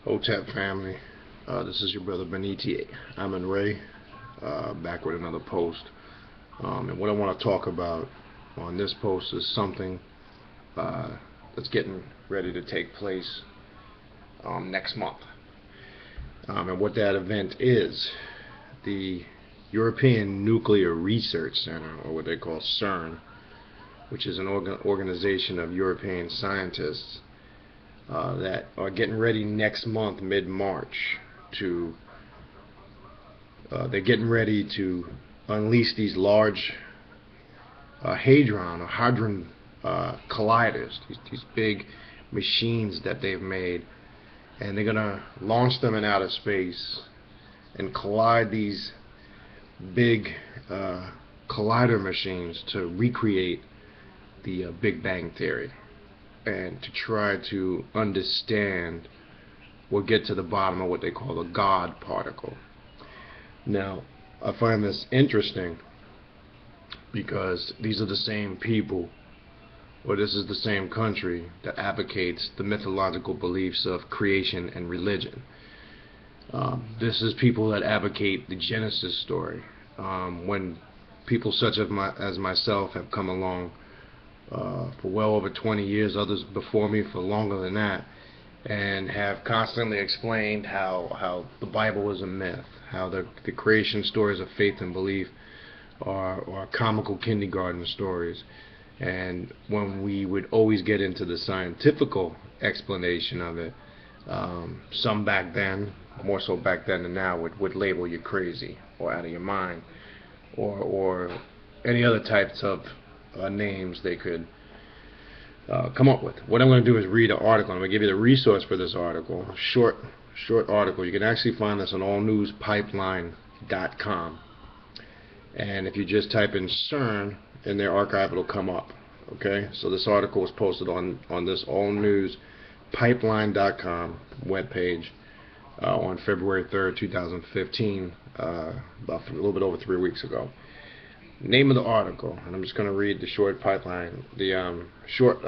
Hotep family, this is your brother Beniti. I'm in Ray, back with another post. And what I want to talk about on this post is something that's getting ready to take place next month. And what that event is, the European Nuclear Research Center, or what they call c.e.r.n, which is an organization of European scientists that are getting ready next month, mid-March, they're getting ready to unleash these large hadron colliders, these big machines that they've made, and they're gonna launch them in outer space and collide these big collider machines to recreate the Big Bang Theory, and to try to understand or get to the bottom of what they call the God particle. Now, I find this interesting because these are the same people, or this is the same country that advocates the mythological beliefs of creation and religion. This is people that advocate the Genesis story. When people such as myself have come along for well over 20 years, others before me for longer than that, and have constantly explained how the Bible is a myth, how the creation stories of faith and belief are comical kindergarten stories. And when we would always get into the scientific explanation of it, some back then, more so back then than now, would label you crazy or out of your mind, or any other types of names they could come up with. What I'm going to do is read an article. I'm going to give you the resource for this article, a short article. You can actually find this on allnewspipeline.com, and if you just type in c.e.r.n in their archive, it'll come up. Okay, so this article was posted on this allnewspipeline.com webpage on February 3rd, 2015, about a little bit over 3 weeks ago. Name of the article, and I'm just going to read the short pipeline, the short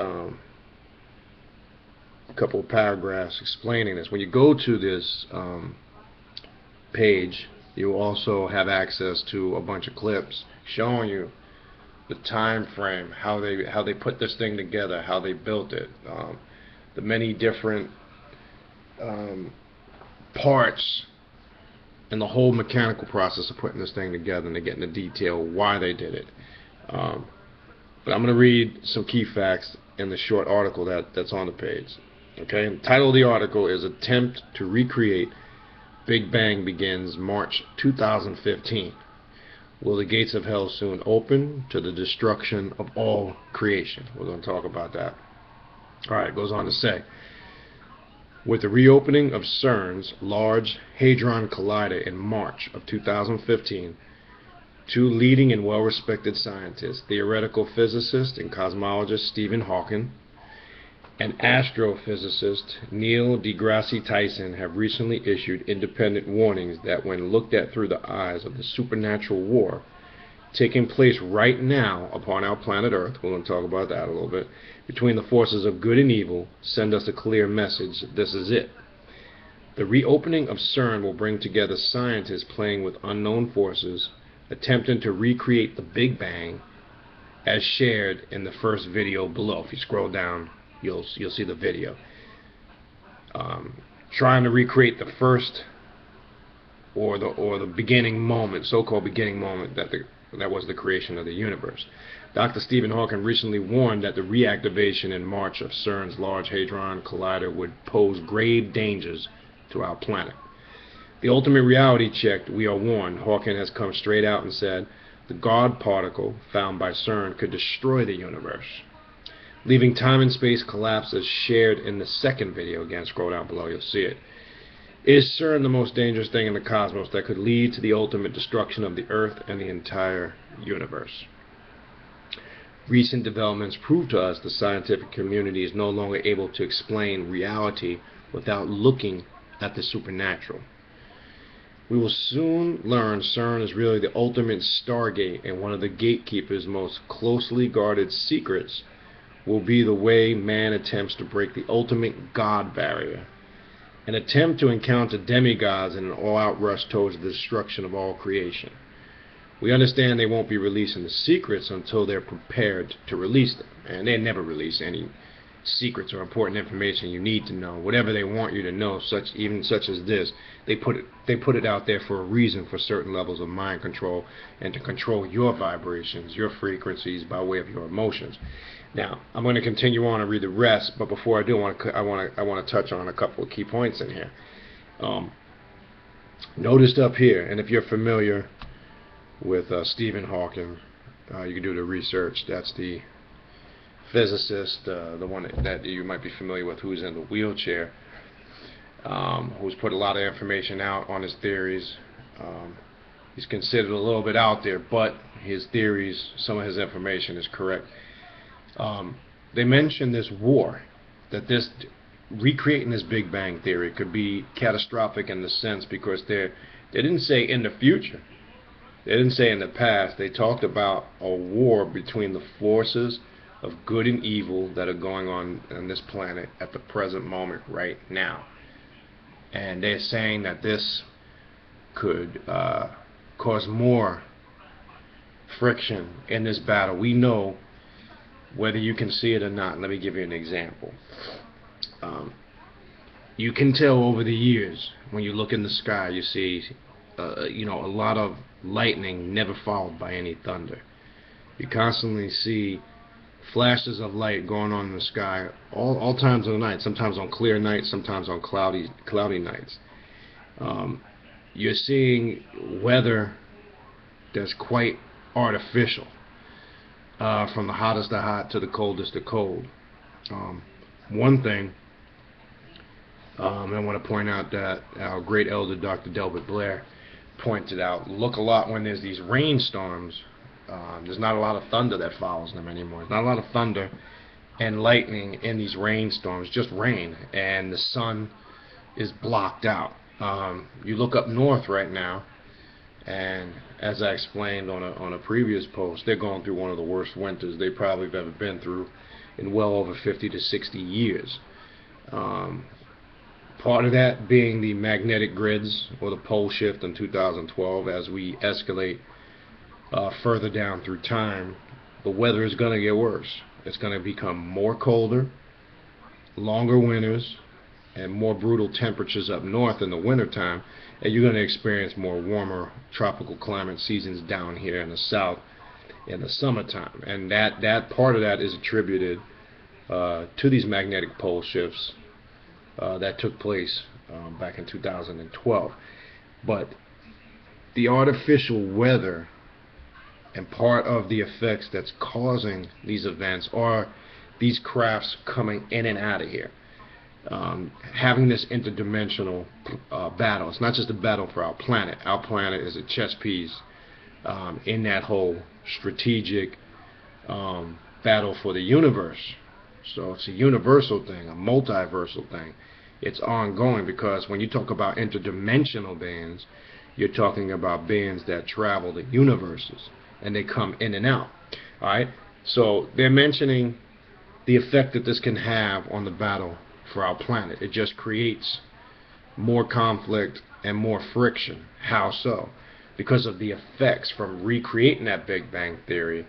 couple of paragraphs explaining this. When you go to this page, you also have access to a bunch of clips showing you the time frame, how they put this thing together, how they built it, the many different parts, and the whole mechanical process of putting this thing together, and to get into detail why they did it. But I'm going to read some key facts in the short article that's on the page. Okay, and the title of the article is "Attempt to Recreate Big Bang Begins March 2015. Will the gates of hell soon open to the destruction of all creation?" We're going to talk about that. Alright, it goes on to say, with the reopening of c.e.r.n's Large Hadron Collider in March of 2015, two leading and well-respected scientists, theoretical physicist and cosmologist Stephen Hawking and astrophysicist Neil deGrasse Tyson, have recently issued independent warnings that when looked at through the eyes of the supernatural war taking place right now upon our planet Earth, we're going to talk about that a little bit, between the forces of good and evil, send us a clear message: this is it. The reopening of c.e.r.n will bring together scientists playing with unknown forces, attempting to recreate the Big Bang as shared in the first video below. If you scroll down, you'll see the video. Trying to recreate the first or the beginning moment, so-called beginning moment, that was the creation of the universe. Dr. Stephen Hawking recently warned that the reactivation in March of c.e.r.n's Large Hadron Collider would pose grave dangers to our planet. The ultimate reality check, we are warned. Hawking has come straight out and said the God particle found by c.e.r.n could destroy the universe, leaving time and space collapse as shared in the second video. Again, scroll down below, you'll see it. Is c.e.r.n the most dangerous thing in the cosmos that could lead to the ultimate destruction of the Earth and the entire universe? Recent developments prove to us the scientific community is no longer able to explain reality without looking at the supernatural. We will soon learn c.e.r.n is really the ultimate stargate, and one of the gatekeeper's most closely guarded secrets will be the way man attempts to break the ultimate God barrier an attempt to encounter demigods in an all-out rush towards the destruction of all creation. We understand they won't be releasing the secrets until they're prepared to release them. And they never release any secrets or important information you need to know. Whatever they want you to know, such as this, they put it out there for a reason, for certain levels of mind control, and to control your vibrations, your frequencies, by way of your emotions. Now, I'm going to continue on and read the rest, but before I do, I want to touch on a couple of key points in here. Noticed up here, and if you're familiar with Stephen Hawking, you can do the research. That's the physicist, the one that you might be familiar with, who's in the wheelchair, who's put a lot of information out on his theories. He's considered a little bit out there, but his theories, some of his information is correct. They mentioned this war, that this recreating this Big Bang theory could be catastrophic in the sense, because they didn't say in the future, they didn't say in the past. They talked about a war between the forces of good and evil that are going on this planet at the present moment right now. And they're saying that this could cause more friction in this battle. We know, whether you can see it or not. Let me give you an example. You can tell over the years, when you look in the sky, you see a lot of lightning never followed by any thunder. You constantly see flashes of light going on in the sky all times of the night, sometimes on clear nights, sometimes on cloudy nights. You're seeing weather that's quite artificial, from the hottest of hot to the coldest of cold. One thing I want to point out that our great elder Dr. Delbert Blair pointed out, look a lot when there's these rainstorms. There's not a lot of thunder that follows them anymore. There's not a lot of thunder and lightning in these rainstorms, just rain, and the sun is blocked out. You look up north right now, and as I explained on a previous post, they're going through one of the worst winters they probably have ever been through in well over 50 to 60 years. Part of that being the magnetic grids, or the pole shift in 2012. As we escalate further down through time, the weather is going to get worse. It's going to become more colder, longer winters, and more brutal temperatures up north in the wintertime, and you're going to experience more warmer tropical climate seasons down here in the south in the summertime. And that part of that is attributed to these magnetic pole shifts that took place back in 2012. But the artificial weather, and part of the effects that's causing these events, are these crafts coming in and out of here, having this interdimensional battle. It's not just a battle for our planet. Our planet is a chess piece in that whole strategic battle for the universe. So it's a universal thing, a multiversal thing. It's ongoing, because when you talk about interdimensional beings, you're talking about beings that travel the universes, and they come in and out. Alright? So they're mentioning the effect that this can have on the battle for our planet. It just creates more conflict and more friction. How so? Because of the effects from recreating that Big Bang theory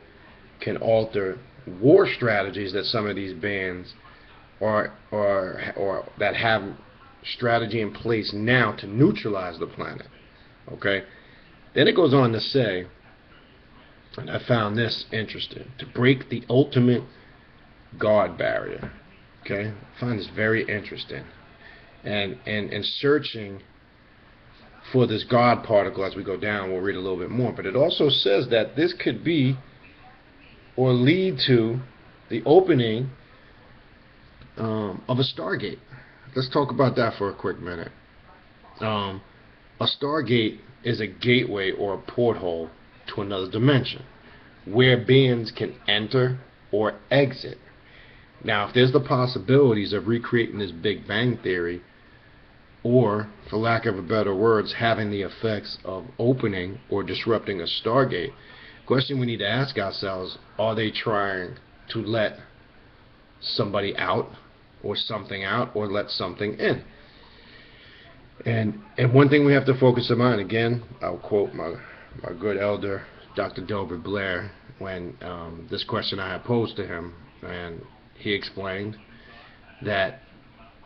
can alter war strategies that some of these bands or that have strategy in place now to neutralize the planet. Okay? Then it goes on to say, and I found this interesting, to break the ultimate God barrier. Okay? I find this very interesting. And searching for this God particle as we go down, we'll read a little bit more. But it also says that this could be or lead to the opening of a stargate. Let's talk about that for a quick minute. A stargate is a gateway or a porthole to another dimension where beings can enter or exit. Now, if there's the possibilities of recreating this Big Bang theory, or, for lack of a better words, having the effects of opening or disrupting a stargate, the question we need to ask ourselves, are they trying to let somebody out, or something out, or let something in? And one thing we have to focus on, again, I'll quote my good elder, Dr. Delbert Blair, when this question I had posed to him, and he explained that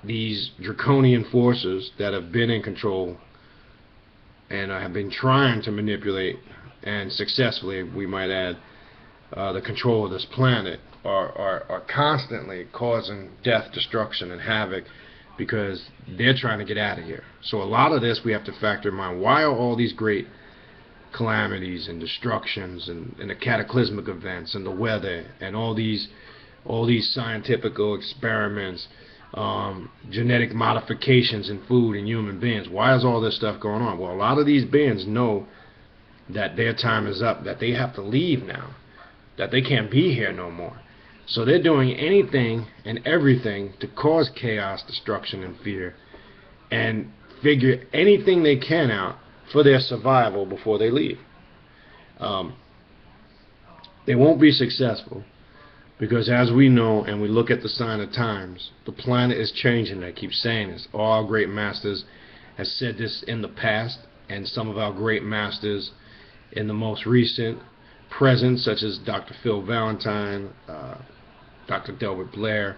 these draconian forces that have been in control and have been trying to manipulate, and successfully, we might add, the control of this planet are constantly causing death, destruction, and havoc because they're trying to get out of here. So a lot of this we have to factor in mind. Why are all these great calamities and destructions and the cataclysmic events and the weather and all these scientific experiments, genetic modifications in food and human beings? Why is all this stuff going on? Well, a lot of these beings know that their time is up, that they have to leave now, that they can't be here no more. So they're doing anything and everything to cause chaos, destruction, and fear, and figure anything they can out for their survival before they leave. They won't be successful because, as we know and we look at the sign of times, the planet is changing. I keep saying this. All our great masters have said this in the past, and some of our great masters in the most recent present, such as Dr. Phil Valentine, Dr. Delbert Blair,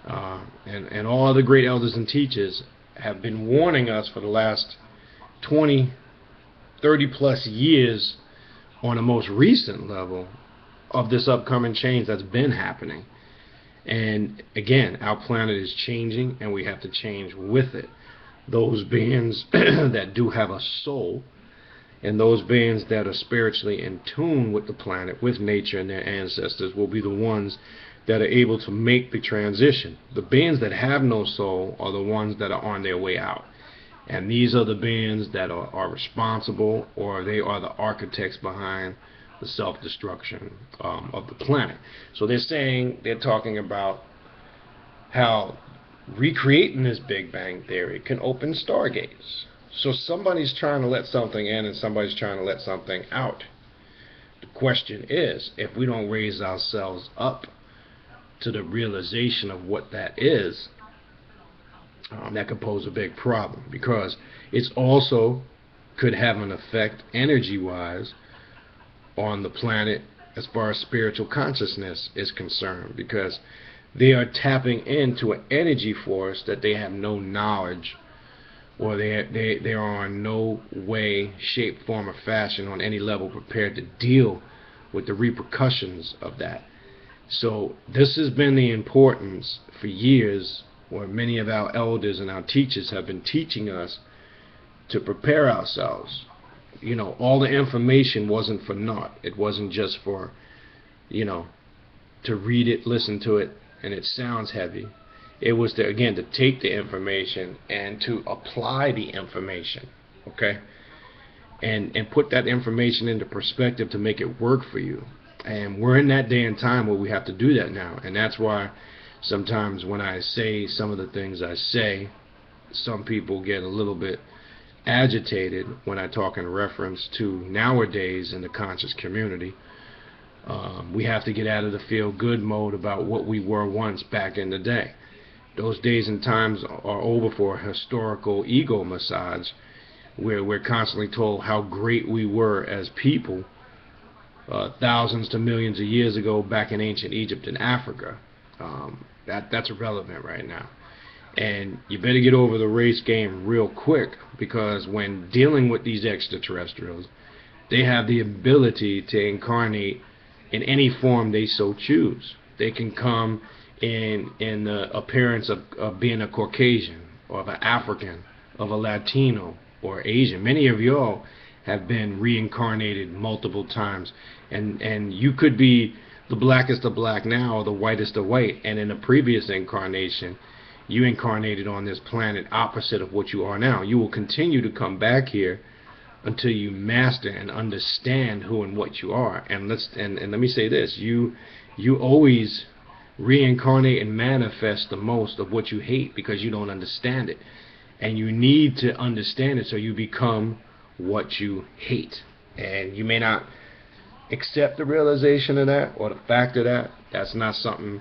and all other great elders and teachers have been warning us for the last 20, 30 plus years on a most recent level of this upcoming change that's been happening. And again, our planet is changing and we have to change with it. Those beings that do have a soul, and those beings that are spiritually in tune with the planet, with nature and their ancestors, will be the ones that are able to make the transition. The beings that have no soul are the ones that are on their way out. And these are the beings that are responsible, or they are the architects behind the self-destruction of the planet. So they're talking about how recreating this Big Bang Theory can open stargates. So somebody's trying to let something in and somebody's trying to let something out. The question is, if we don't raise ourselves up to the realization of what that is, that could pose a big problem, because it's also could have an effect energy-wise on the planet as far as spiritual consciousness is concerned, because they are tapping into an energy force that they have no knowledge, or they are in no way, shape, form, or fashion on any level prepared to deal with the repercussions of that. So this has been the importance for years, where many of our elders and our teachers have been teaching us to prepare ourselves. You know, all the information wasn't for naught. It wasn't just for, to read it, listen to it, and it sounds heavy. It was to, again, to take the information and to apply the information, okay? And put that information into perspective to make it work for you. And we're in that day and time where we have to do that now. And that's why sometimes when I say some of the things I say, some people get a little bit agitated when I talk in reference to nowadays in the conscious community. We have to get out of the feel-good mode about what we were once back in the day. Those days and times are over for a historical ego massage, where we're constantly told how great we were as people thousands to millions of years ago back in ancient Egypt and Africa. That's irrelevant right now. And you better get over the race game real quick, because when dealing with these extraterrestrials, they have the ability to incarnate in any form they so choose. They can come in the appearance of being a Caucasian, or of an African, of a Latino, or Asian. Many of y'all have been reincarnated multiple times, and you could be the blackest of black now, or the whitest of white, and in a previous incarnation you incarnated on this planet opposite of what you are now. You will continue to come back here until you master and understand who and what you are. And let me say this, you always reincarnate and manifest the most of what you hate, because you don't understand it, and you need to understand it so you become what you hate. And you may not accept the realization of that, or the fact of that. That's not something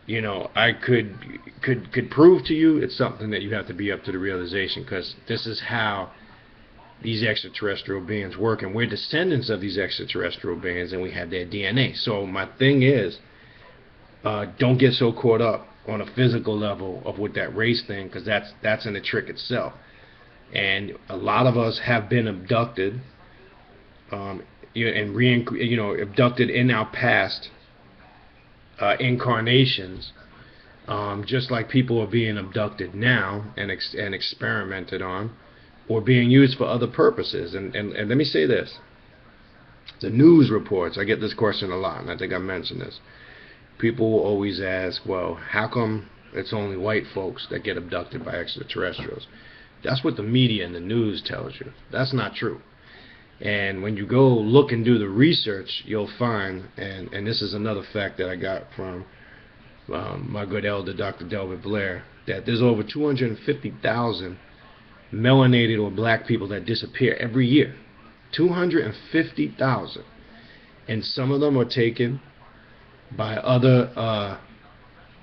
I could prove to you. It's something that you have to be up to the realization, because this is how these extraterrestrial beings work, and we're descendants of these extraterrestrial beings, and we have their DNA. So my thing is, don't get so caught up on a physical level of what that race thing, because that's in the trick itself. And a lot of us have been abducted, and abducted in our past incarnations, just like people are being abducted now and experimented on, or being used for other purposes. And let me say this: the news reports. I get this question a lot, and I think I mentioned this. People will always ask, well, how come it's only white folks that get abducted by extraterrestrials? That's what the media and the news tells you. That's not true. And when you go look and do the research, you'll find, and this is another fact that I got from my good elder, Dr. Delbert Blair, that there's over 250,000 melanated or black people that disappear every year. 250,000. And some of them are taken by other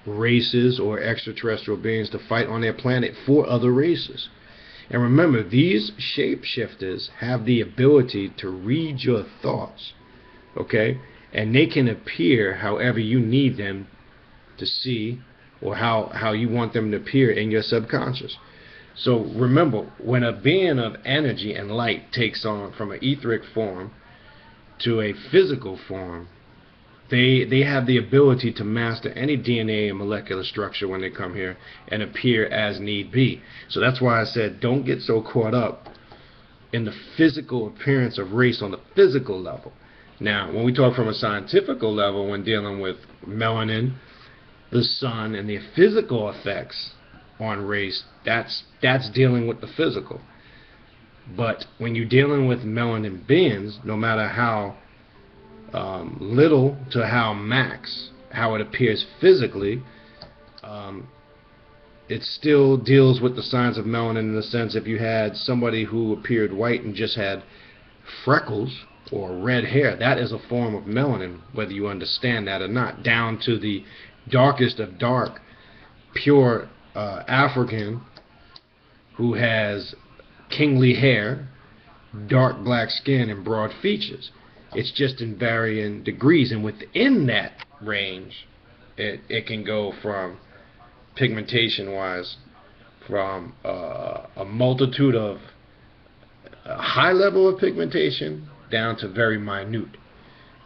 races or extraterrestrial beings to fight on their planet for other races. And remember, these shapeshifters have the ability to read your thoughts, okay? And they can appear however you need them to see, or how you want them to appear in your subconscious. So remember, when a being of energy and light takes on from an etheric form to a physical form, they have the ability to master any DNA and molecular structure when they come here and appear as need be. So that's why I said, don't get so caught up in the physical appearance of race on the physical level. Now, when we talk from a scientific level, when dealing with melanin, the sun, and the physical effects on race, that's dealing with the physical. But when you're dealing with melanin beings, no matter how little to how max, how it appears physically, it still deals with the signs of melanin, in the sense, if you had somebody who appeared white and just had freckles or red hair, that is a form of melanin, whether you understand that or not, down to the darkest of dark, pure African who has kingly hair, dark black skin, and broad features. It's just in varying degrees, and within that range, it can go from, pigmentation wise, from a multitude of a high level of pigmentation down to very minute.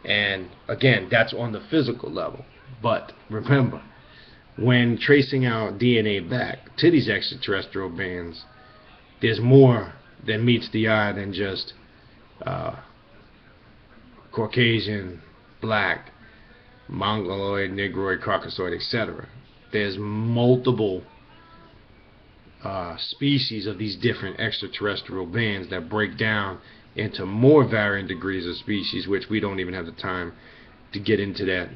And again, that's on the physical level. But remember, when tracing our DNA back to these extraterrestrial beings, there's more than meets the eye than just Caucasian, black, Mongoloid, Negroid, Caucasoid, etc. There's multiple species of these different extraterrestrial beings that break down into more varying degrees of species, which we don't even have the time to get into that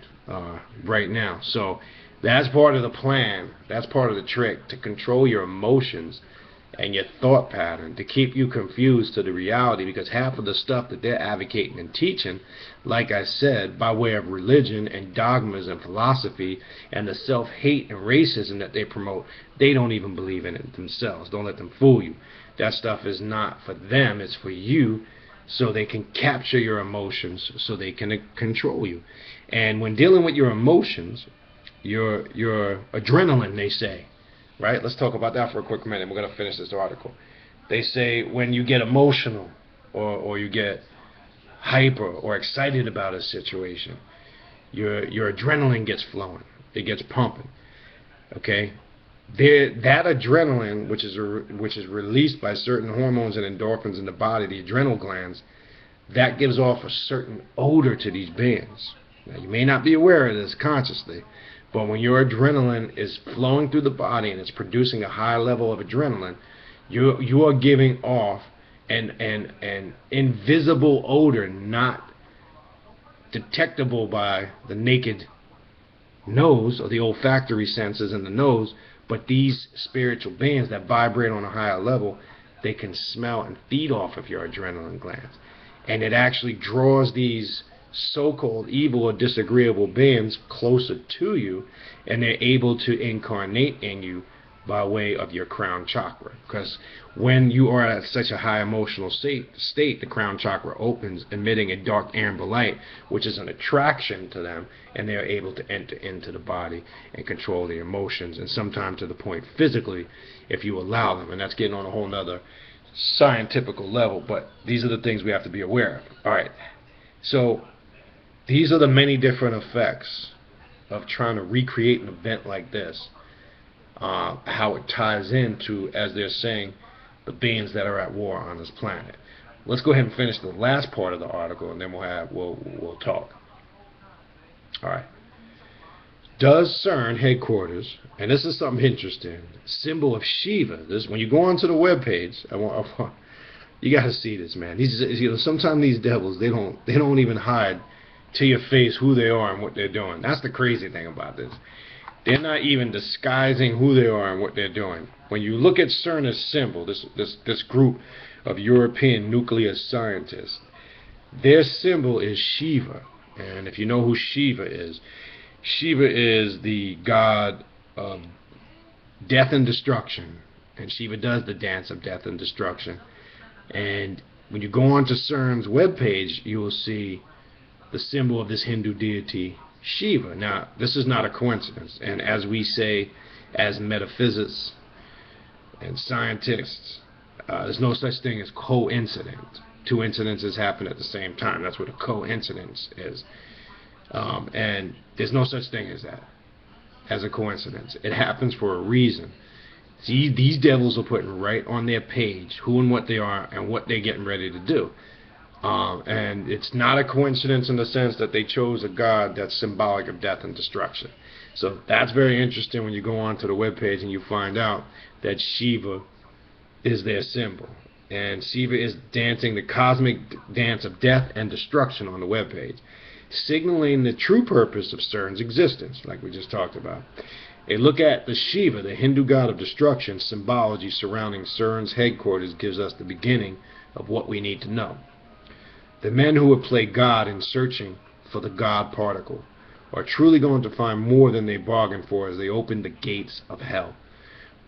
right now. So that's part of the plan. That's part of the trick, to control your emotions and your thought pattern, to keep you confused to the reality, because half of the stuff that they're advocating and teaching, like I said, by way of religion and dogmas and philosophy and the self-hate and racism that they promote, they don't even believe in it themselves. Don't let them fool you. That stuff is not for them, it's for you, so they can capture your emotions, so they can control you. And when dealing with your emotions, your adrenaline, they say, right? Let's talk about that for a quick minute. We're going to finish this article. They say when you get emotional, or you get hyper or excited about a situation, your adrenaline gets flowing. It gets pumping. Okay? That adrenaline, which is released by certain hormones and endorphins in the body, the adrenal glands, that gives off a certain odor to these beings. Now, you may not be aware of this consciously, but when your adrenaline is flowing through the body and it's producing a high level of adrenaline, you are giving off an invisible odor, not detectable by the naked nose or the olfactory senses in the nose, but these spiritual beings that vibrate on a higher level, they can smell and feed off of your adrenaline glands. And it actually draws these so-called evil or disagreeable beings closer to you, and they're able to incarnate in you by way of your crown chakra. Because when you are at such a high emotional state, the crown chakra opens, emitting a dark amber light, which is an attraction to them, and they're able to enter into the body and control the emotions, and sometimes to the point physically, if you allow them. And that's getting on a whole nother scientific level, but these are the things we have to be aware of. Alright, so these are the many different effects of trying to recreate an event like this. How it ties into, as they're saying, the beings that are at war on this planet. Let's go ahead and finish the last part of the article, and then we'll talk. All right. Does c.e.r.n headquarters, and this is something interesting, symbol of Shiva. This, when you go onto the web page, you got to see this, man. Sometimes these devils, they don't even hide to your face who they are and what they're doing. That's the crazy thing about this. They're not even disguising who they are and what they're doing. When you look at c.e.r.n's symbol, this group of European nuclear scientists, their symbol is Shiva. And if you know who Shiva is the god of death and destruction. And Shiva does the dance of death and destruction. And when you go onto c.e.r.n's webpage, you will see the symbol of this Hindu deity, Shiva. Now, this is not a coincidence, and as we say, as metaphysicists and scientists, there's no such thing as coincidence. Two incidences happen at the same time. That's what a coincidence is. And there's no such thing as that, as a coincidence. It happens for a reason. See, these devils are putting right on their page who and what they are and what they're getting ready to do. And it's not a coincidence in the sense that they chose a god that's symbolic of death and destruction. So that's very interesting when you go onto the webpage and you find out that Shiva is their symbol. And Shiva is dancing the cosmic dance of death and destruction on the webpage, signaling the true purpose of c.e.r.n's existence, like we just talked about. A look at the Shiva, the Hindu god of destruction, symbology surrounding c.e.r.n's headquarters gives us the beginning of what we need to know. The men who would play God in searching for the God particle are truly going to find more than they bargained for as they open the gates of hell.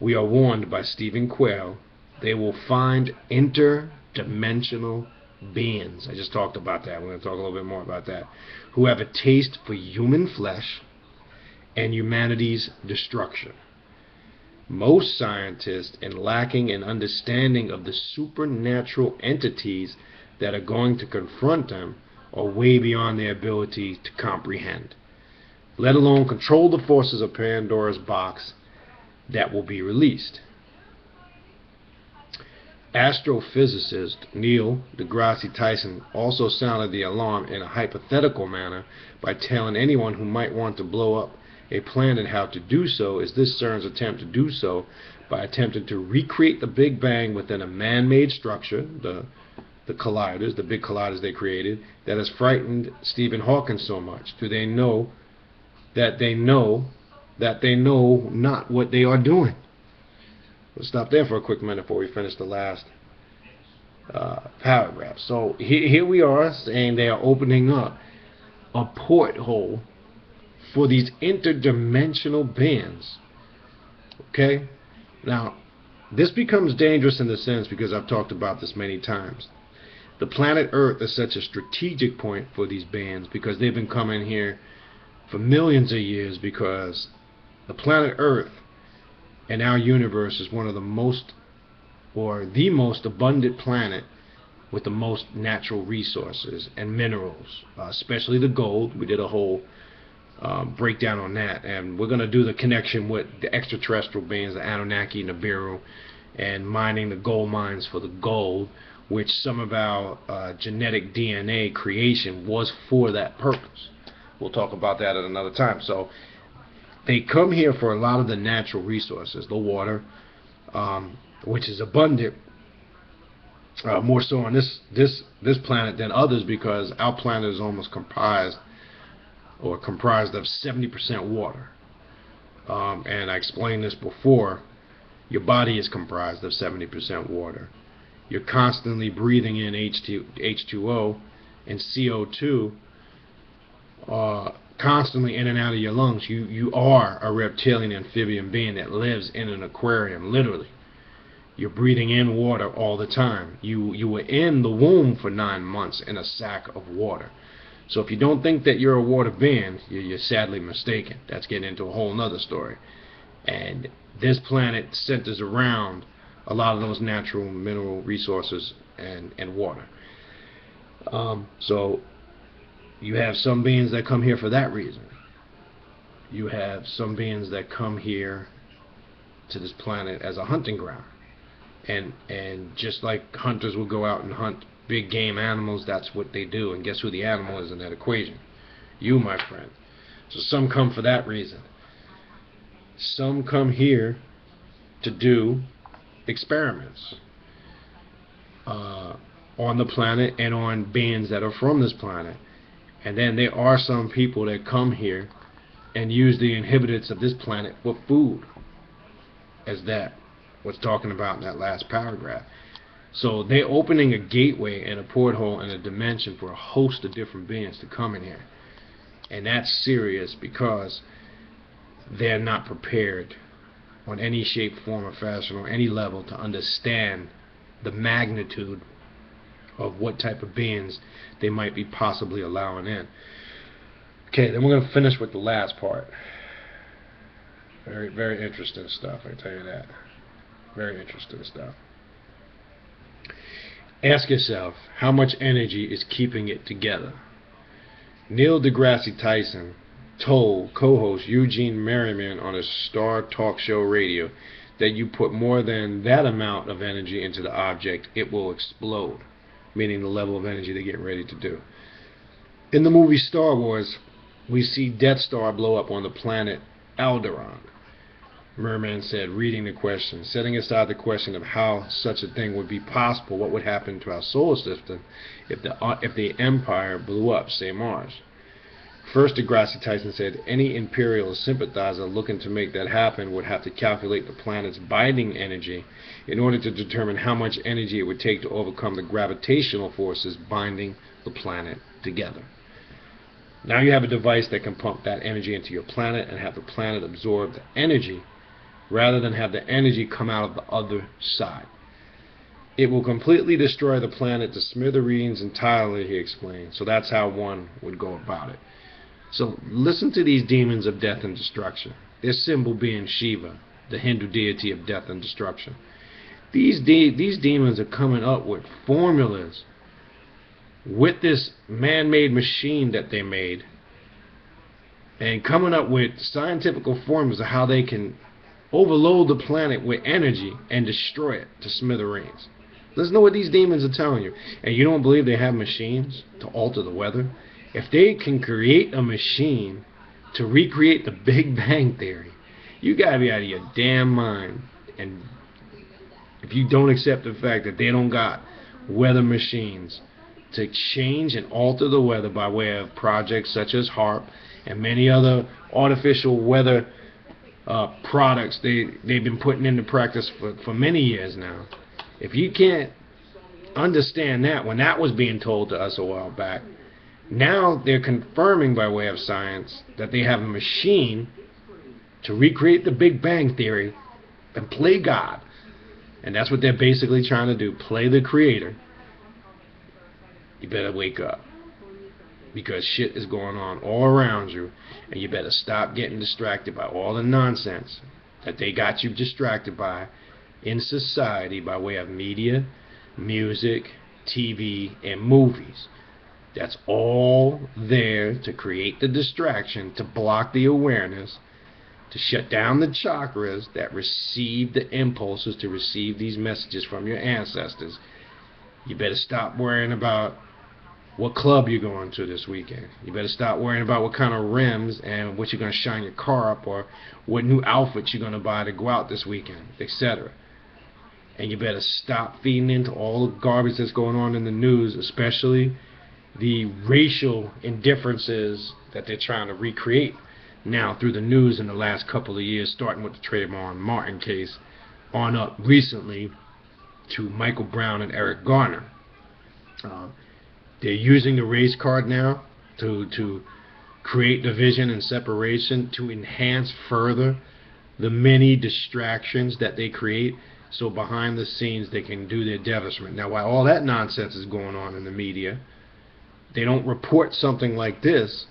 We are warned by Stephen Quayle, they will find interdimensional beings. I just talked about that. We're going to talk a little bit more about that. Who have a taste for human flesh and humanity's destruction. Most scientists, in lacking an understanding of the supernatural entities that are going to confront them, are way beyond their ability to comprehend, let alone control the forces of Pandora's box that will be released. Astrophysicist Neil deGrasse Tyson also sounded the alarm in a hypothetical manner by telling anyone who might want to blow up a planet how to do so is this c.e.r.n's attempt to do so by attempting to recreate the Big Bang within a man-made structure, the colliders, the big colliders they created, that has frightened Stephen Hawking so much. Do they know that they know not what they are doing? We'll stop there for a quick minute before we finish the last paragraph. So here we are saying they are opening up a porthole for these interdimensional beings. Okay? Now, this becomes dangerous in the sense because I've talked about this many times. The planet Earth is such a strategic point for these beings because they've been coming here for millions of years, because the planet Earth in our universe is one of the most, or the most abundant planet with the most natural resources and minerals, especially the gold. We did a whole breakdown on that, and we're going to do the connection with the extraterrestrial beings, the Anunnaki, Nibiru, and mining the gold mines for the gold, which some of our genetic DNA creation was for that purpose. We'll talk about that at another time. So they come here for a lot of the natural resources, the water, which is abundant, more so on this planet than others, because our planet is almost comprised of 70% water. And I explained this before. Your body is comprised of 70% water. You're constantly breathing in H2O and CO2 constantly in and out of your lungs. You are a reptilian amphibian being that lives in an aquarium, literally. You're breathing in water all the time. You were in the womb for 9 months in a sack of water. So if you don't think that you're a water being, you're sadly mistaken. That's getting into a whole nother story. And this planet centers around a lot of those natural mineral resources and water. So you have some beings that come here for that reason. You have some beings that come here to this planet as a hunting ground. And just like hunters will go out and hunt big game animals, that's what they do. And guess who the animal is in that equation? You, my friend. So some come for that reason. Some come here to do experiments on the planet and on beings that are from this planet. And then there are some people that come here and use the inhabitants of this planet for food, as that was talking about in that last paragraph. So they're opening a gateway and a porthole and a dimension for a host of different beings to come in here. And that's serious because they're not prepared on any shape, form, or fashion or any level to understand the magnitude of what type of beings they might be possibly allowing in. Okay, then we're going to finish with the last part. Very, very interesting stuff, I tell you that. Very interesting stuff. Ask yourself, how much energy is keeping it together? Neil deGrasse Tyson told co-host Eugene Merriman on a Star talk show radio that you put more than that amount of energy into the object, it will explode, meaning the level of energy they're getting ready to do. In the movie Star Wars, we see Death Star blow up on the planet Alderaan. Merman said, reading the question, setting aside the question of how such a thing would be possible, what would happen to our solar system if the Empire blew up, say Mars. First, deGrasse Tyson said, any imperialist sympathizer looking to make that happen would have to calculate the planet's binding energy in order to determine how much energy it would take to overcome the gravitational forces binding the planet together. Now you have a device that can pump that energy into your planet and have the planet absorb the energy rather than have the energy come out of the other side. It will completely destroy the planet to smithereens entirely, he explained. So that's how one would go about it. So listen to these demons of death and destruction. Their symbol being Shiva, the Hindu deity of death and destruction. These demons are coming up with formulas with this man-made machine that they made, and coming up with scientific formulas of how they can overload the planet with energy and destroy it to smithereens. Listen to what these demons are telling you. And you don't believe they have machines to alter the weather? If they can create a machine to recreate the Big Bang Theory, you gotta be out of your damn mind. And if you don't accept the fact that they don't got weather machines to change and alter the weather by way of projects such as HAARP and many other artificial weather products they've been putting into practice for many years now. If you can't understand that when that was being told to us a while back, now they're confirming by way of science that they have a machine to recreate the Big Bang Theory and play God. And that's what they're basically trying to do, play the creator. You better wake up, because shit is going on all around you, and you better stop getting distracted by all the nonsense that they got you distracted by in society by way of media, music, TV, and movies. That's all there to create the distraction, to block the awareness, to shut down the chakras that receive the impulses to receive these messages from your ancestors. You better stop worrying about what club you're going to this weekend. You better stop worrying about what kind of rims and what you're going to shine your car up, or what new outfits you're going to buy to go out this weekend, etc. And you better stop feeding into all the garbage that's going on in the news, especially the racial indifferences that they're trying to recreate now through the news in the last couple of years, starting with the Trayvon Martin case on up recently to Michael Brown and Eric Garner. They're using the race card now to create division and separation to enhance further the many distractions that they create, so behind the scenes they can do their devilishment. Now, while all that nonsense is going on in the media, they don't report something like this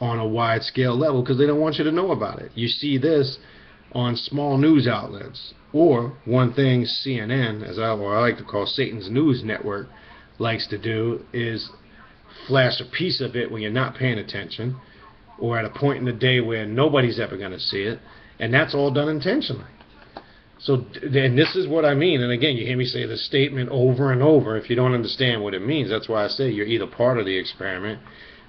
on a wide scale level because they don't want you to know about it. You see this on small news outlets, or one thing C.e.r.n, or I like to call Satan's news network, likes to do is flash a piece of it when you're not paying attention, or at a point in the day where nobody's ever going to see it, and that's all done intentionally. So, and this is what I mean, and again, you hear me say this statement over and over. If you don't understand what it means, that's why I say you're either part of the experiment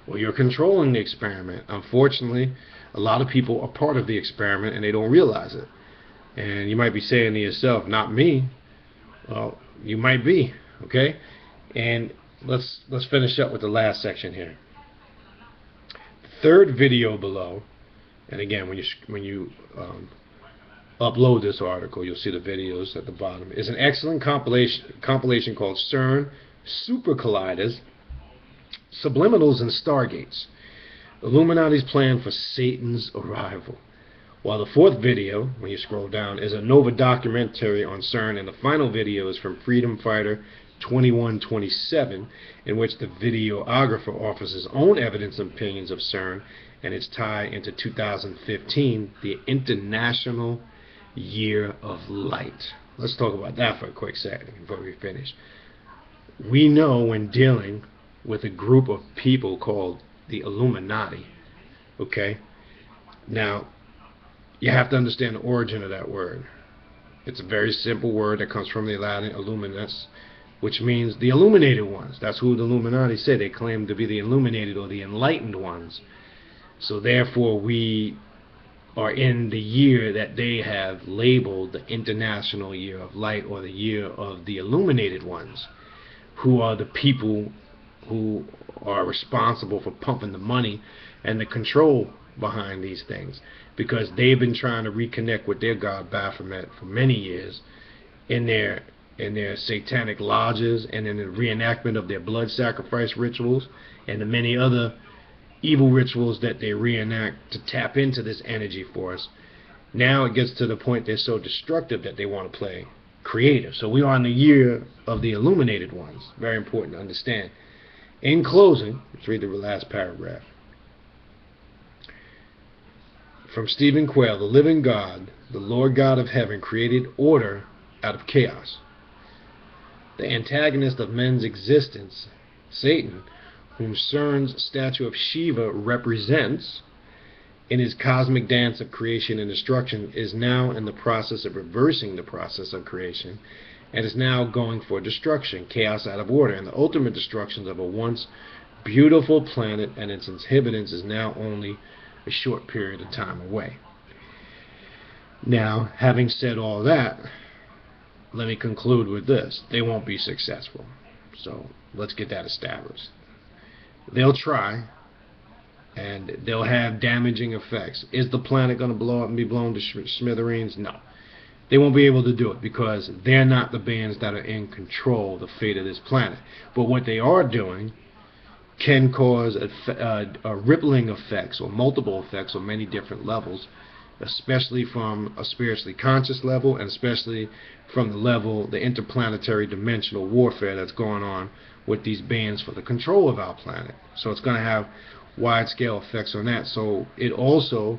or you're controlling the experiment. Unfortunately, a lot of people are part of the experiment and they don't realize it. And you might be saying to yourself, not me. Well, you might be, okay? And let's finish up with the last section here. Third video below, and again, when you upload this article, you'll see the videos at the bottom, is an excellent compilation called c.e.r.n. Super Colliders, Subliminals and Stargates, Illuminati's plan for Satan's arrival. While the fourth video, when you scroll down, is a Nova documentary on c.e.r.n, and the final video is from Freedom Fighter 2127, in which the videographer offers his own evidence and opinions of c.e.r.n and its tie into 2015, the International Year of Light. Let's talk about that for a quick second before we finish. We know when dealing with a group of people called the Illuminati, okay? Now, you have to understand the origin of that word. It's a very simple word that comes from the Latin illuminus, which means the illuminated ones. That's who the Illuminati say. They claim to be the illuminated or the enlightened ones. So therefore, we are in the year that they have labeled the International Year of Light, or the year of the illuminated ones, who are the people who are responsible for pumping the money and the control behind these things, because they've been trying to reconnect with their god Baphomet for many years in their satanic lodges and in the reenactment of their blood sacrifice rituals and the many other evil rituals that they reenact to tap into this energy force. Now it gets to the point they're so destructive that they want to play creative. So we are in the year of the illuminated ones. Very important to understand. In closing, let's read the last paragraph. From Stephen Quayle: the living God, the Lord God of heaven, created order out of chaos. The antagonist of men's existence, Satan, whom c.e.r.n's statue of Shiva represents in his cosmic dance of creation and destruction, is now in the process of reversing the process of creation, and is now going for destruction, chaos out of order, and the ultimate destruction of a once beautiful planet and its inhabitants is now only a short period of time away. Now, having said all that, let me conclude with this. They won't be successful. So let's get that established. They'll try, and they'll have damaging effects. Is the planet going to blow up and be blown to smithereens? No. They won't be able to do it because they're not the beings that are in control of the fate of this planet. But what they are doing can cause a rippling effects, or multiple effects on many different levels, especially from a spiritually conscious level, and especially from the level, the interplanetary dimensional warfare that's going on with these beings for the control of our planet. So it's going to have wide-scale effects on that. So it also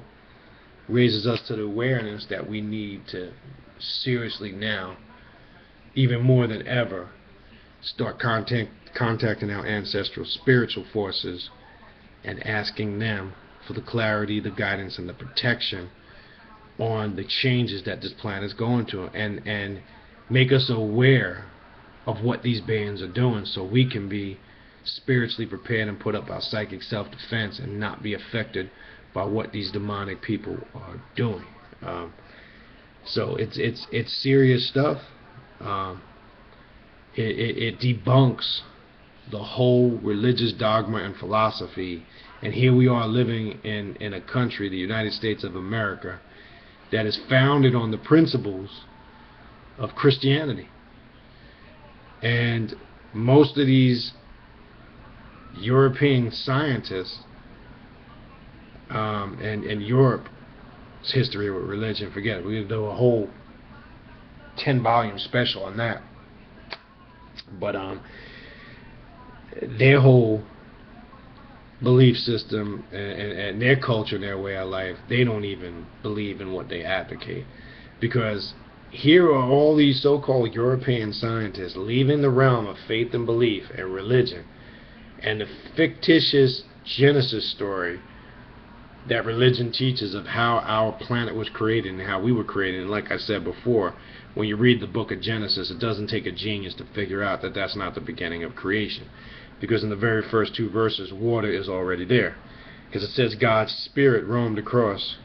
raises us to the awareness that we need to seriously now, even more than ever, start contacting our ancestral spiritual forces and asking them for the clarity, the guidance, and the protection on the changes that this planet is going through, and make us aware of what these beings are doing, so we can be spiritually prepared and put up our psychic self-defense and not be affected by what these demonic people are doing. So it's serious stuff. It debunks the whole religious dogma and philosophy, and here we are living in a country, the United States of America, that is founded on the principles of Christianity. And most of these European scientists and Europe's history with religion. Forget it. We could do a whole 10-volume special on that. But their whole belief system and their culture and their way of life, they don't even believe in what they advocate. Because here are all these so-called European scientists leaving the realm of faith and belief and religion and the fictitious Genesis story that religion teaches of how our planet was created and how we were created. And like I said before, when you read the book of Genesis, it doesn't take a genius to figure out that that's not the beginning of creation. Because in the very first 2 verses, water is already there. Because it says God's Spirit roamed across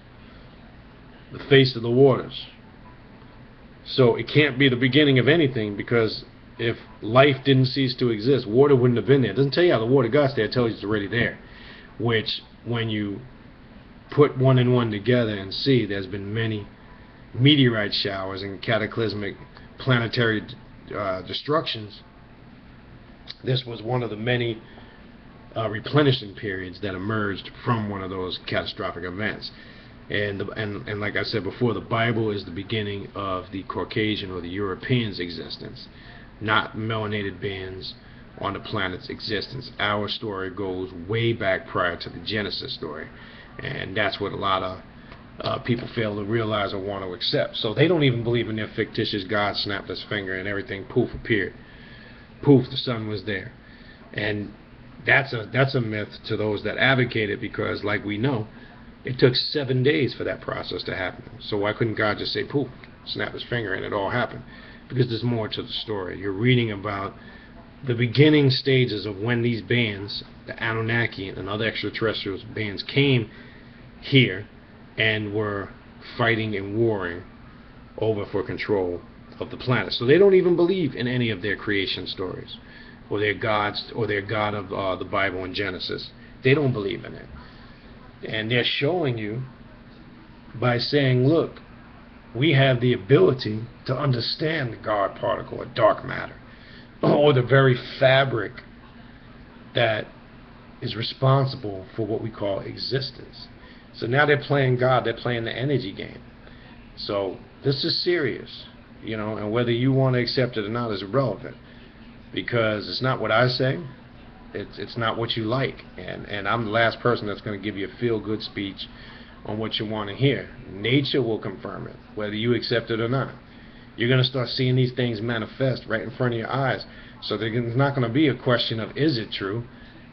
the face of the waters. So it can't be the beginning of anything, because if life didn't cease to exist, water wouldn't have been there. It doesn't tell you how the water got there, it tells you it's already there. Which, when you put one and one together and see, there's been many meteorite showers and cataclysmic planetary destructions. This was one of the many replenishing periods that emerged from one of those catastrophic events. And like I said before, the Bible is the beginning of the Caucasian or the Europeans' existence, not melanated beings on the planet's existence. Our story goes way back prior to the Genesis story, and that's what a lot of people fail to realize or want to accept. So they don't even believe in their fictitious God snapped his finger and everything poof appeared. Poof, the sun was there. And that's a myth to those that advocate it, because like we know, it took 7 days for that process to happen. So why couldn't God just say poof, snap his finger, and it all happened? Because there's more to the story. You're reading about the beginning stages of when these bands, the Anunnaki and other extraterrestrial bands, came here and were fighting and warring over for control of the planet. So they don't even believe in any of their creation stories or their gods or their God of the Bible and Genesis. They don't believe in it. And they're showing you by saying, look, we have the ability to understand the God particle or dark matter, or the very fabric that is responsible for what we call existence. So now they're playing God, they're playing the energy game. So this is serious, you know, and whether you want to accept it or not is irrelevant, because it's not what I say, it's not what you like, and I'm the last person that's going to give you a feel-good speech on what you want to hear. Nature will confirm it, whether you accept it or not. You're going to start seeing these things manifest right in front of your eyes. So there's not going to be a question of is it true.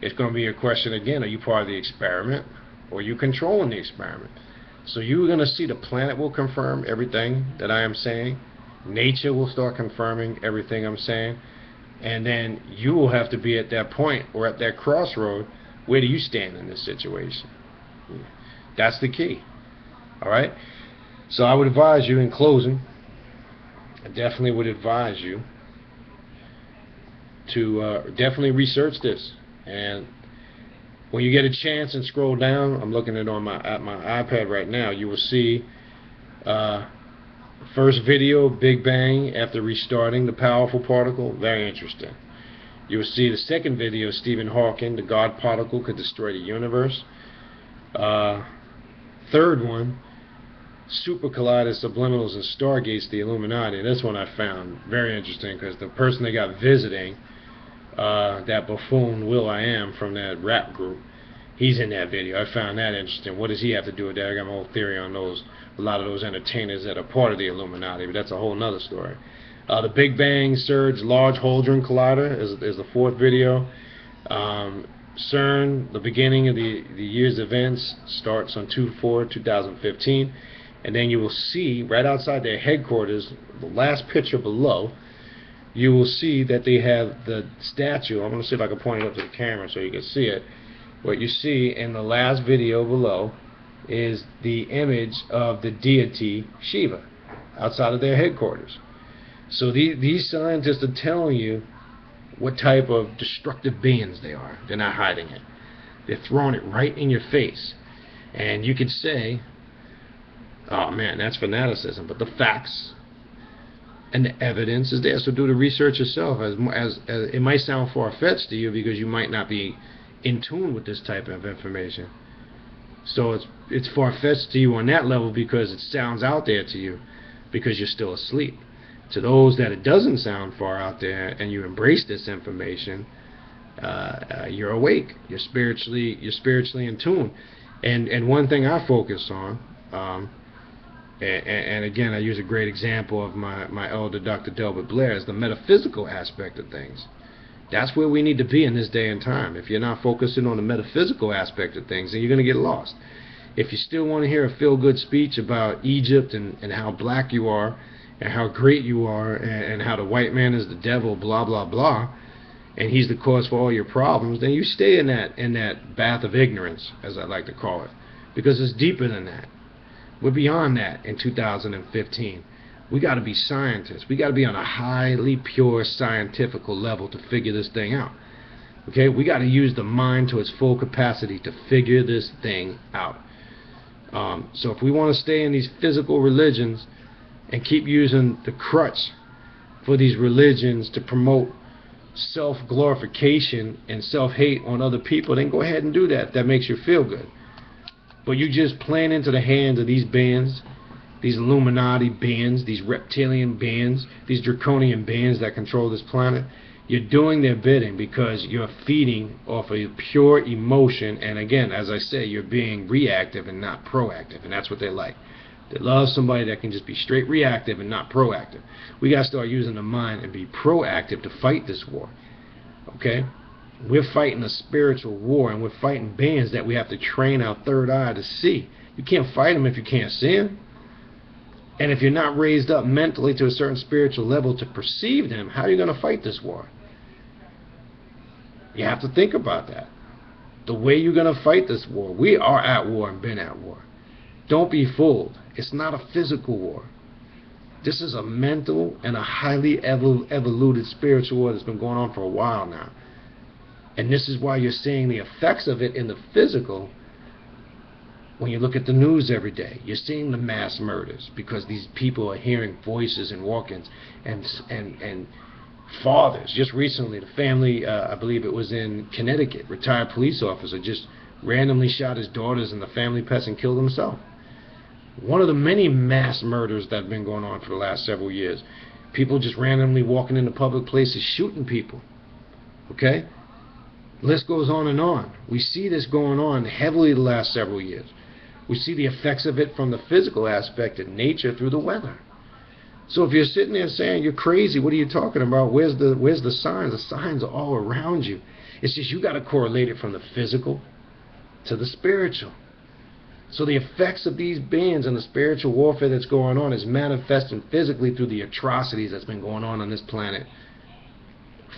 It's going to be a question again, are you part of the experiment, or are you controlling the experiment? So you're going to see the planet will confirm everything that I am saying. Nature will start confirming everything I'm saying. And then you will have to be at that point, or at that crossroad. Where do you stand in this situation? That's the key. Alright? So I would advise you, in closing, I definitely would advise you to definitely research this. And when you get a chance and scroll down, I'm looking at my iPad right now, you will see first video, Big Bang after restarting the powerful particle. Very interesting. You will see the second video, Stephen Hawking, the God particle could destroy the universe. Third one, super colliders, subliminals, and stargates, the Illuminati. This one I found very interesting, because the person they got visiting, that buffoon Will.i.am from that rap group, he's in that video. I found that interesting. What does he have to do with that? I got my whole theory on those, a lot of those entertainers that are part of the Illuminati, but that's a whole nother story. The Big Bang Surge Large Hadron Collider is the fourth video. c.e.r.n, the beginning of the year's events, starts on 2/4/2015, and then you will see right outside their headquarters, the last picture below, you will see that they have the statue. I'm going to see if I can point it up to the camera so you can see it. What you see in the last video below is the image of the deity Shiva outside of their headquarters. So these scientists are telling you what type of destructive beings they are. They're not hiding it. They're throwing it right in your face. And you could say, oh man, that's fanaticism, but the facts and the evidence is there. So do the research yourself. As it might sound far-fetched to you, because you might not be in tune with this type of information, So it's far-fetched to you on that level because it sounds out there to you because you're still asleep. To those that it doesn't sound far out there and you embrace this information, you're awake. You're spiritually in tune. And one thing I focus on, and again I use a great example of my elder Dr. Delbert Blair, is the metaphysical aspect of things. That's where we need to be in this day and time. If you're not focusing on the metaphysical aspect of things, then you're going to get lost. If you still want to hear a feel-good speech about Egypt and how black you are and how great you are and how the white man is the devil, blah, blah, blah, and he's the cause for all your problems, then you stay in that bath of ignorance, as I like to call it, because it's deeper than that. We're beyond that in 2015. We got to be scientists. We got to be on a highly pure scientifical level to figure this thing out. Okay, we got to use the mind to its full capacity to figure this thing out. So if we want to stay in these physical religions and keep using the crutch for these religions to promote self-glorification and self-hate on other people, then go ahead and do that. That makes you feel good. But you just playing into the hands of these bands, these Illuminati bands, these reptilian bands, these draconian bands that control this planet. You're doing their bidding because you're feeding off a pure emotion, and again, as I say, you're being reactive and not proactive, and that's what they like. They love somebody that can just be straight reactive and not proactive. We got to start using the mind and be proactive to fight this war. Okay? We're fighting a spiritual war, and we're fighting bands that we have to train our third eye to see. You can't fight them if you can't see them. And if you're not raised up mentally to a certain spiritual level to perceive them, how are you going to fight this war? You have to think about that. The way you're going to fight this war. We are at war and been at war. Don't be fooled. It's not a physical war. This is a mental and a highly evoluted spiritual war that's been going on for a while now. And this is why you're seeing the effects of it in the physical. When you look at the news every day, you're seeing the mass murders because these people are hearing voices and walk-ins and fathers. Just recently, the family, I believe it was in Connecticut, retired police officer just randomly shot his daughters and the family pets and killed himself. One of the many mass murders that have been going on for the last several years. People just randomly walking into public places shooting people. Okay? The list goes on and on. We see this going on heavily the last several years. We see the effects of it from the physical aspect of nature through the weather. So if you're sitting there saying you're crazy, what are you talking about? Where's the signs? The signs are all around you. It's just you got to correlate it from the physical to the spiritual. So the effects of these bands and the spiritual warfare that's going on is manifesting physically through the atrocities that's been going on this planet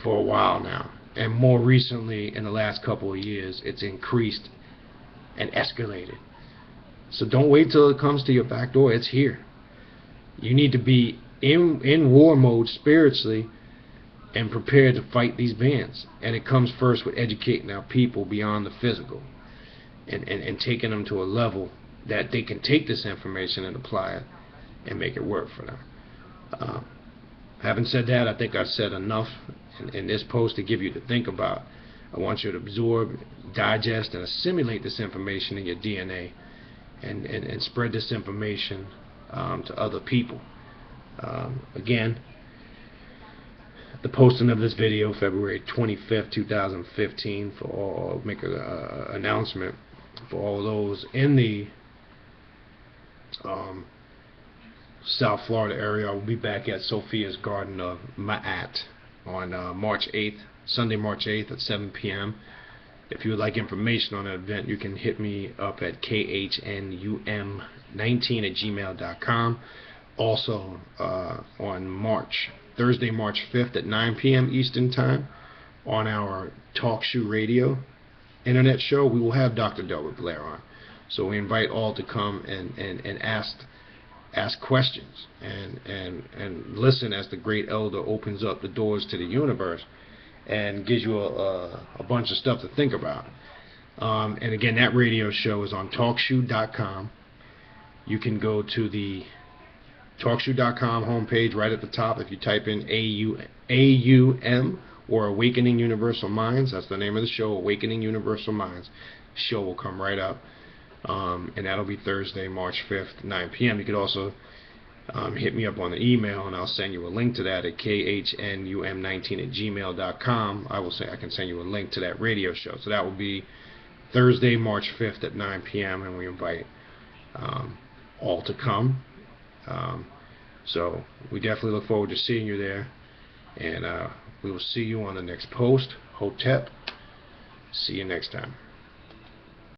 for a while now. And more recently, in the last couple of years, it's increased and escalated. So don't wait till it comes to your back door. It's here. You need to be in war mode spiritually and prepared to fight these bands. And it comes first with educating our people beyond the physical and taking them to a level that they can take this information and apply it and make it work for them. Having said that, I think I've said enough in this post to give you to think about. I want you to absorb, digest, and assimilate this information in your DNA and spread this information to other people. Again, the posting of this video, February 25th, 2015, for all, make an announcement for all those in the South Florida area. I'll be back at Sophia's Garden of Ma'at on March 8th, Sunday, March 8th at 7 p.m. If you would like information on that event, you can hit me up at khnum19@gmail.com. Also on Thursday, March 5th at 9 p.m. Eastern Time on our Talk Shoe Radio internet show, we will have Dr. Delbert Blair on. So we invite all to come and ask questions and listen as the great elder opens up the doors to the universe and gives you a bunch of stuff to think about. And again, that radio show is on TalkShoe.com. You can go to the TalkShoe.com homepage right at the top. If you type in AUM or Awakening Universal Minds, that's the name of the show, Awakening Universal Minds. The show will come right up. and that'll be Thursday, March 5th, 9 p.m. You could also hit me up on the email, and I'll send you a link to that at khnum19@gmail.com. I can send you a link to that radio show. So that will be Thursday, March 5th at 9 p.m. and we invite all to come. So we definitely look forward to seeing you there, and we will see you on the next post. Hotep. See you next time.